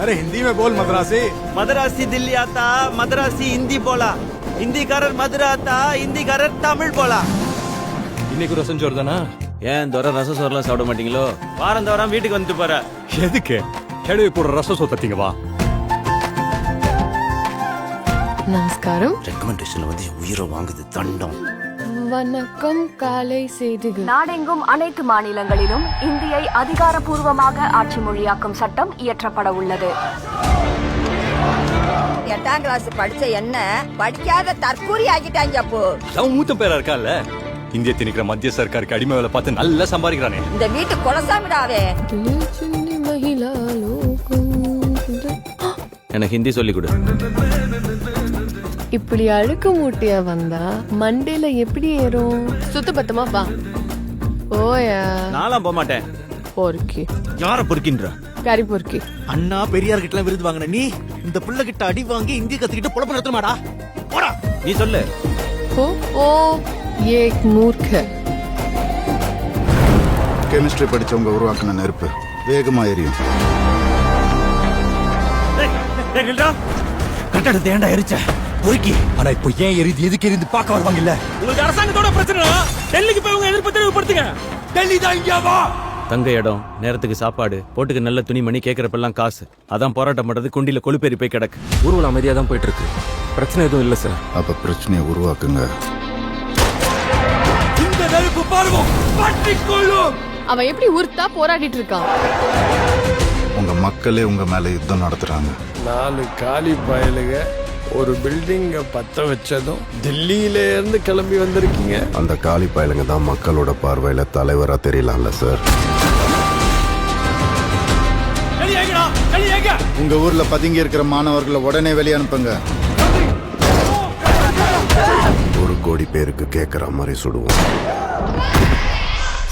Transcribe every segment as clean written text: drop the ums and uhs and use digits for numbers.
अरे हिंदी में बोल मद्रासी। मद्रासी दिल्ली आता, मद्रासी हिंदी बोला, हिंदीக்காரர் மதுரை आता, हिंदीக்காரர் தமிழ் போலா. இன்னைக்கு ரசம் சோறு தானா? ஏன் தோற ரசம் சோறுலாம் சாப்பிட மாட்டீங்களோ? வாரம் தோறாம வீட்டுக்கு வந்துட்டு போற. எதுக்கு? கேடுவி போடுற ரசம் சோறு தத்தீங்க வா. நமஸ்காரம். ரெக்கமெண்டேஷன்ல வந்து உயிரை வாங்குது தண்டம். வணக்கம். காலை செய்திகள். நாடெங்கும் அனைத்து மாநிலங்களிலும் இந்தியை அதிகாரப்பூர்வமாக ஆட்சி மொழியாக்கும் சட்டம் இயற்றப்பட உள்ளது. 8ஆம் கிளாஸ் படிச்ச என்ன படிக்காத தற்கூரி ஆக்கிட்டாங்க அப்போ. அவன் மூத்தம் பேரா இருக்கான்ல, இந்திய திணிக்கிற மத்திய சர்க்காருக்கு அடிமை வேலை பார்த்து நல்லா சம்பாதிக்கிறானே. இந்த வீட்டு குலசாமிடாவே. எனக்கு ஹிந்தி சொல்லி கொடு. இப்படி அழுக்கு மூட்டையா வந்தா மண்டேல எப்படி ஏறும்? சுத்த பத்தமா வா. ஓயா. நான்லாம் போக மாட்டேன். பொறுக்கி. யார பொறுக்கின்ற? கறி பொறுக்கி. அண்ணா பெரியார் கிட்ட விருது வாங்கின நீ இந்த புள்ள கிட்ட அடி வாங்கி இந்திய கத்துக்கிட்டு பொழப்பு நடத்துமாடா? போடா. நீ சொல்லு. ஓ ஏக் மூர்க்க. கெமிஸ்ட்ரி படிச்சவங்க உருவாக்கின நெருப்பு வேகமா எரியும். கட்டடத்தை ஏன்டா எரிச்ச? பொறுக்கி. ஆனா இப்போ ஏன் எரிது, எதுக்கு எரிந்து பார்க்க வருவாங்க இல்ல? உங்களுக்கு அரசாங்கத்தோட பிரச்சனை. டெல்லிக்கு போய் உங்க எதிர்ப்பு தெரிவிப்படுத்துங்க. டெல்லி தான் இங்க வா. தங்க இடம், நேரத்துக்கு சாப்பாடு, போட்டுக்கு நல்ல துணிமணி, கேட்கறப்பெல்லாம் காசு. அதான் போராட்டம் பண்றது குண்டில கொழுப்பேறி போய் கிடக்கு. ஊர்வலம் அமைதியா தான் போயிட்டு இருக்கு. பிரச்சனை எதுவும் இல்ல சார். அப்ப பிரச்சனையை உருவாக்குங்க. இந்த நெருப்பு பார்வோம் பட்டிக்கொள்ளும். அவன் எப்படி உருத்தா போராடிட்டு இருக்கான்? உங்க மக்களே உங்க மேல யுத்தம் நடத்துறாங்க. 4 காலி பயலுக ஒரு பில்டிங்க பத்த வச்சதும் டெல்லியில இருந்து கிளம்பி வந்திருக்கீங்க. அந்த காலி பயலுங்க தான் மக்களோட பார்வையில தலைவரா தெரியலாம்ல சார். உங்க ஊர்ல பதுங்கி இருக்கிற மாணவர்களை உடனே வெளியே அனுப்புங்க. 1 கோடி பேருக்கு கேட்கிற மாதிரி சுடுவோம்.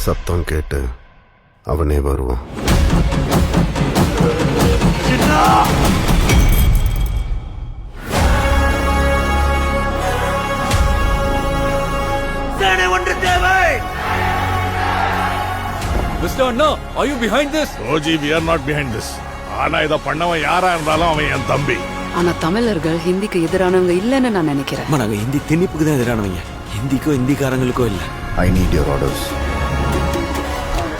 சத்தம் கேட்டு அவனே வருவான். Mr. Anna, are you behind this? OG, we are not behind this. ஆனா இத பண்ணவன் யாரா இருந்தாலும் அவன் என் தம்பி. ஆனா தமிழர்கள் ஹிந்திக்கு எதிரானவங்க இல்லன்னு நான் நினைக்கிறேன். நாங்க ஹிந்தி திணிப்புக்கு தான் எதிரானவங்க. ஹிந்திக்கோ ஹிந்திக்காரங்களுக்கோ இல்ல. I need your orders.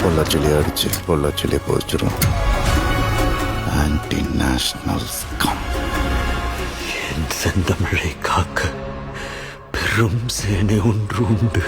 பொள்ளாச்சிலே அடிச்சு பொள்ளாச்சிலே போச்சிரும். Anti national scum. என் செந்தமிழை காக்க பெரும் சேனை ஒன்று உண்டு.